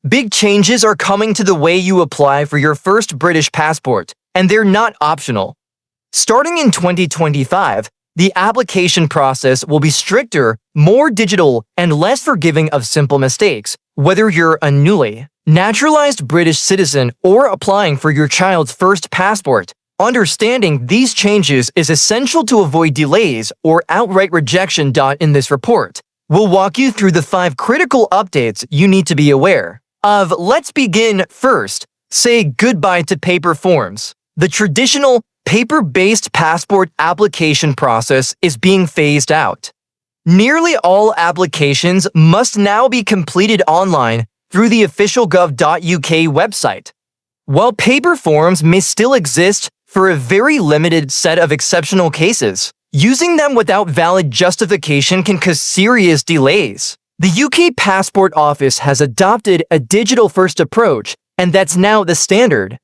Big changes are coming to the way you apply for your first British passport, and they're not optional. Starting in 2025, the application process will be stricter, more digital, and less forgiving of simple mistakes, whether you're a newly naturalized British citizen or applying for your child's first passport. Understanding these changes is essential to avoid delays or outright rejection. In this report, we'll walk you through the 5 critical updates you need to be aware of. Let's begin. First, say goodbye to paper forms. The traditional paper-based passport application process is being phased out. Nearly all applications must now be completed online through the official gov.uk website. While paper forms may still exist for a very limited set of exceptional cases, using them without valid justification can cause serious delays. The UK Passport Office has adopted a digital-first approach, and that's now the standard.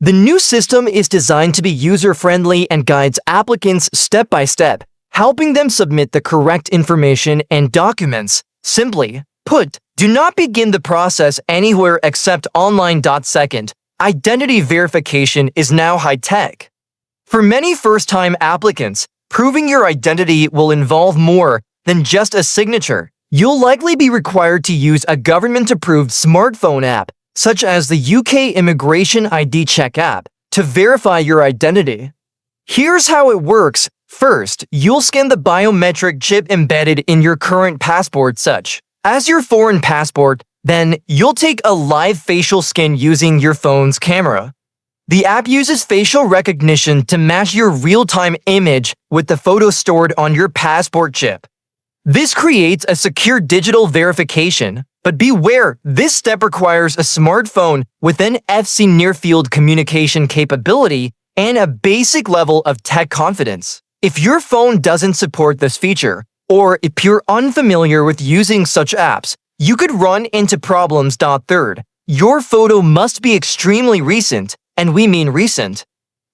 The new system is designed to be user-friendly and guides applicants step by step, helping them submit the correct information and documents. Simply put, do not begin the process anywhere except online. Second, identity verification is now high-tech. For many first-time applicants, proving your identity will involve more than just a signature. You'll likely be required to use a government-approved smartphone app, such as the UK Immigration ID Check app, to verify your identity. Here's how it works. First, you'll scan the biometric chip embedded in your current passport, such as your foreign passport. Then, you'll take a live facial scan using your phone's camera. The app uses facial recognition to match your real-time image with the photo stored on your passport chip. This creates a secure digital verification, but beware, this step requires a smartphone with NFC near-field communication capability and a basic level of tech confidence. If your phone doesn't support this feature, or if you're unfamiliar with using such apps, you could run into problems. Third, your photo must be extremely recent, and we mean recent.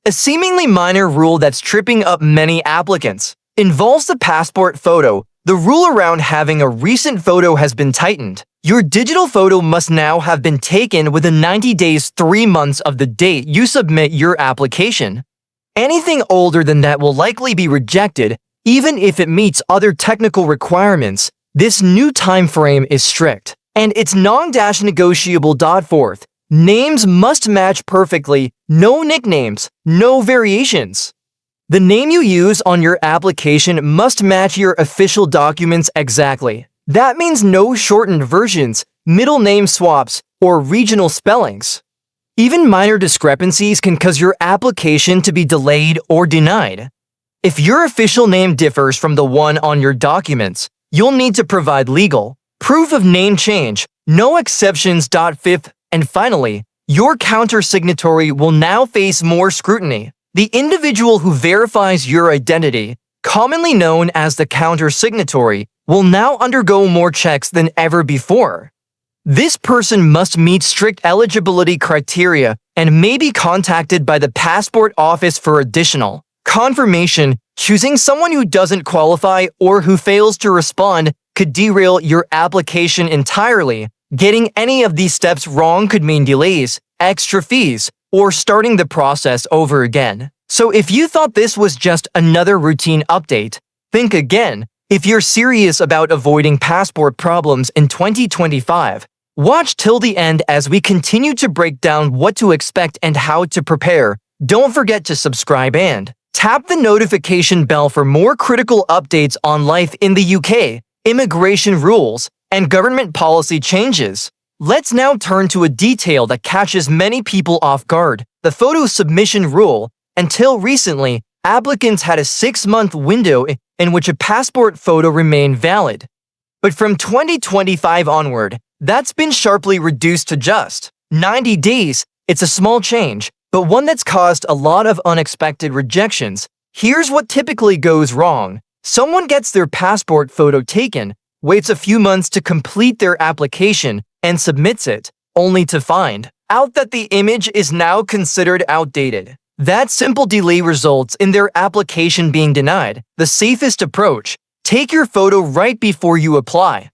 A seemingly minor rule that's tripping up many applicants involves the passport photo. The rule around having a recent photo has been tightened. Your digital photo must now have been taken within 90 days 3 months of the date you submit your application. Anything older than that will likely be rejected, even if it meets other technical requirements. This new time frame is strict, and it's non-negotiable. Fourth, names must match perfectly. No nicknames, no variations. The name you use on your application must match your official documents exactly. That means no shortened versions, middle name swaps, or regional spellings. Even minor discrepancies can cause your application to be delayed or denied. If your official name differs from the one on your documents, you'll need to provide legal proof of name change, no exceptions. Fifth, and finally, your counter-signatory will now face more scrutiny. The individual who verifies your identity, commonly known as the counter-signatory, will now undergo more checks than ever before. This person must meet strict eligibility criteria and may be contacted by the Passport Office for additional confirmation. Choosing someone who doesn't qualify or who fails to respond could derail your application entirely. Getting any of these steps wrong could mean delays, extra fees, or starting the process over again. So if you thought this was just another routine update, think again. If you're serious about avoiding passport problems in 2025, watch till the end as we continue to break down what to expect and how to prepare. Don't forget to subscribe and tap the notification bell for more critical updates on life in the UK, immigration rules, and government policy changes. Let's now turn to a detail that catches many people off guard: the photo submission rule. Until recently, applicants had a 6-month window in which a passport photo remained valid. But from 2025 onward, that's been sharply reduced to just 90 days. It's a small change, but one that's caused a lot of unexpected rejections. Here's what typically goes wrong. Someone gets their passport photo taken, waits a few months to complete their application, and submits it, only to find out that the image is now considered outdated. That simple delay results in their application being denied. The safest approach: take your photo right before you apply.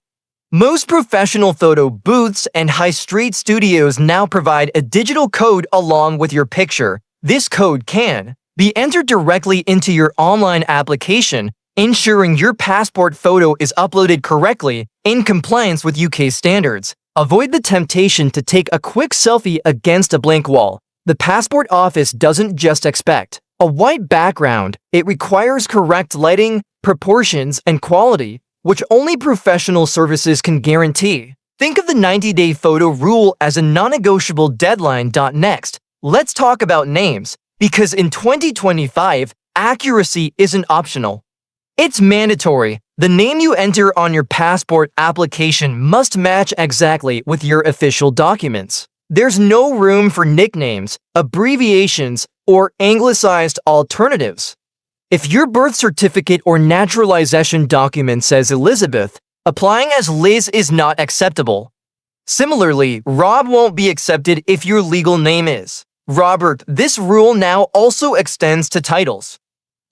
Most professional photo booths and high-street studios now provide a digital code along with your picture. This code can be entered directly into your online application, ensuring your passport photo is uploaded correctly in compliance with UK standards. Avoid the temptation to take a quick selfie against a blank wall. The Passport Office doesn't just expect a white background, it requires correct lighting, proportions, and quality, which only professional services can guarantee. Think of the 90-day photo rule as a non-negotiable deadline. Next, let's talk about names, because in 2025, accuracy isn't optional. It's mandatory. The name you enter on your passport application must match exactly with your official documents. There's no room for nicknames, abbreviations, or anglicized alternatives. If your birth certificate or naturalization document says Elizabeth, applying as Liz is not acceptable. Similarly, Rob won't be accepted if your legal name is Robert. This rule now also extends to titles.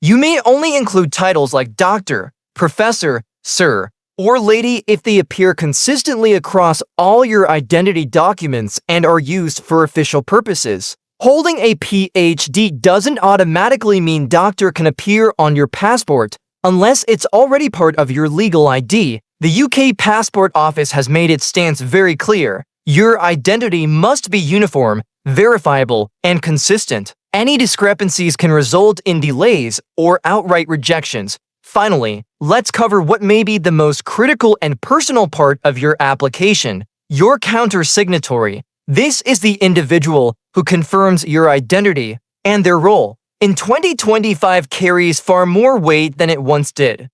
You may only include titles like doctor, professor, sir, or lady if they appear consistently across all your identity documents and are used for official purposes. Holding a PhD doesn't automatically mean doctor can appear on your passport unless it's already part of your legal ID. The UK Passport Office has made its stance very clear. Your identity must be uniform, verifiable, and consistent. Any discrepancies can result in delays or outright rejections. Finally, let's cover what may be the most critical and personal part of your application: your counter-signatory. This is the individual who confirms your identity, and their role in 2025 carries far more weight than it once did.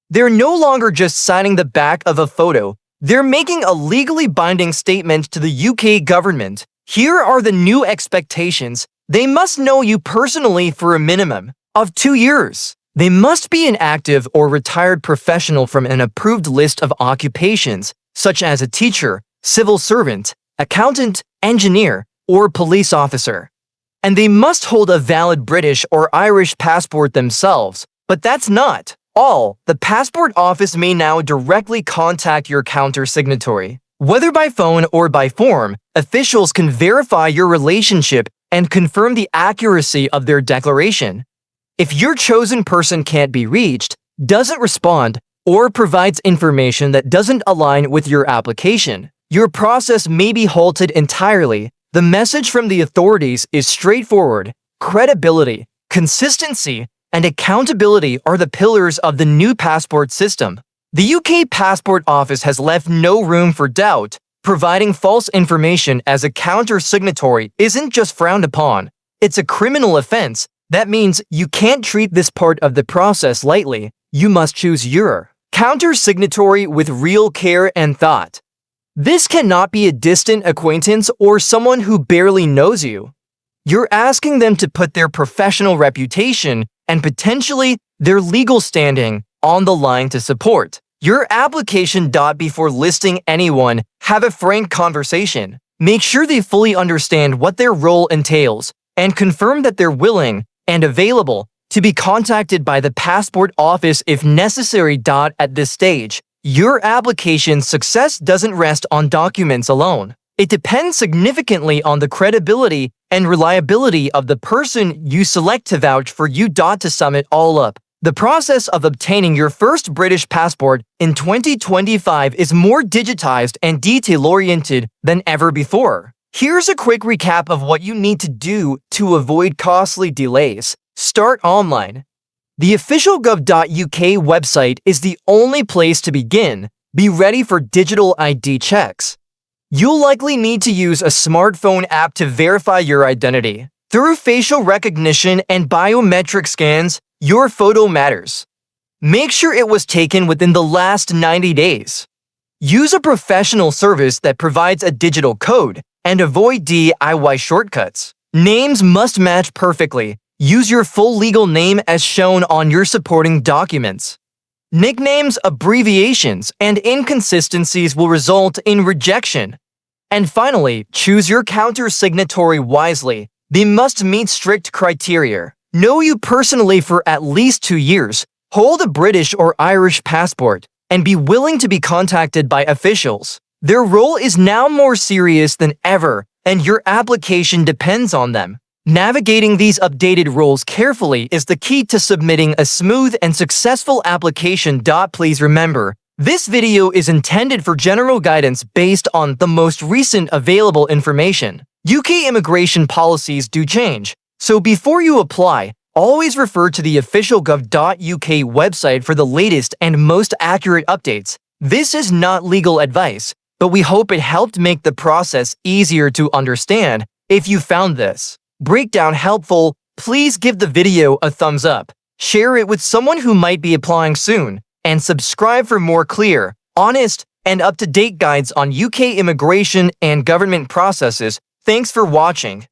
They're no longer just signing the back of a photo, they're making a legally binding statement to the UK government. Here are the new expectations. They must know you personally for a minimum of 2 years. They must be an active or retired professional from an approved list of occupations, such as a teacher, civil servant, accountant, engineer, or police officer. And they must hold a valid British or Irish passport themselves. But that's not all. The Passport Office may now directly contact your counter-signatory. Whether by phone or by form, officials can verify your relationship and confirm the accuracy of their declaration. If your chosen person can't be reached, doesn't respond, or provides information that doesn't align with your application, your process may be halted entirely. The message from the authorities is straightforward. Credibility, consistency, and accountability are the pillars of the new passport system. The UK Passport Office has left no room for doubt. Providing false information as a counter-signatory isn't just frowned upon, it's a criminal offense. That means you can't treat this part of the process lightly. You must choose your counter-signatory with real care and thought. This cannot be a distant acquaintance or someone who barely knows you. You're asking them to put their professional reputation and potentially their legal standing on the line to support your application. Before listing anyone, have a frank conversation. Make sure they fully understand what their role entails and confirm that they're willing and available to be contacted by the Passport Office if necessary. At this stage, your application's success doesn't rest on documents alone. It depends significantly on the credibility and reliability of the person you select to vouch for you. To sum it all up, the process of obtaining your first British passport in 2025 is more digitized and detail-oriented than ever before. Here's a quick recap of what you need to do to avoid costly delays. Start online. The official gov.uk website is the only place to begin. Be ready for digital ID checks. You'll likely need to use a smartphone app to verify your identity. Through facial recognition and biometric scans, your photo matters. Make sure it was taken within the last 90 days. Use a professional service that provides a digital code, and avoid DIY shortcuts. Names must match perfectly. Use your full legal name as shown on your supporting documents. Nicknames, abbreviations, and inconsistencies will result in rejection. And finally, choose your counter-signatory wisely. They must meet strict criteria. Know you personally for at least 2 years. Hold a British or Irish passport. and be willing to be contacted by officials. Their role is now more serious than ever, and your application depends on them. Navigating these updated rules carefully is the key to submitting a smooth and successful application. Please remember, this video is intended for general guidance based on the most recent available information. UK immigration policies do change, so before you apply, always refer to the official gov.uk website for the latest and most accurate updates. This is not legal advice, but we hope it helped make the process easier to understand. If you found this breakdown helpful, please give the video a thumbs up, share it with someone who might be applying soon, and subscribe for more clear, honest, and up-to-date guides on UK immigration and government processes. Thanks for watching.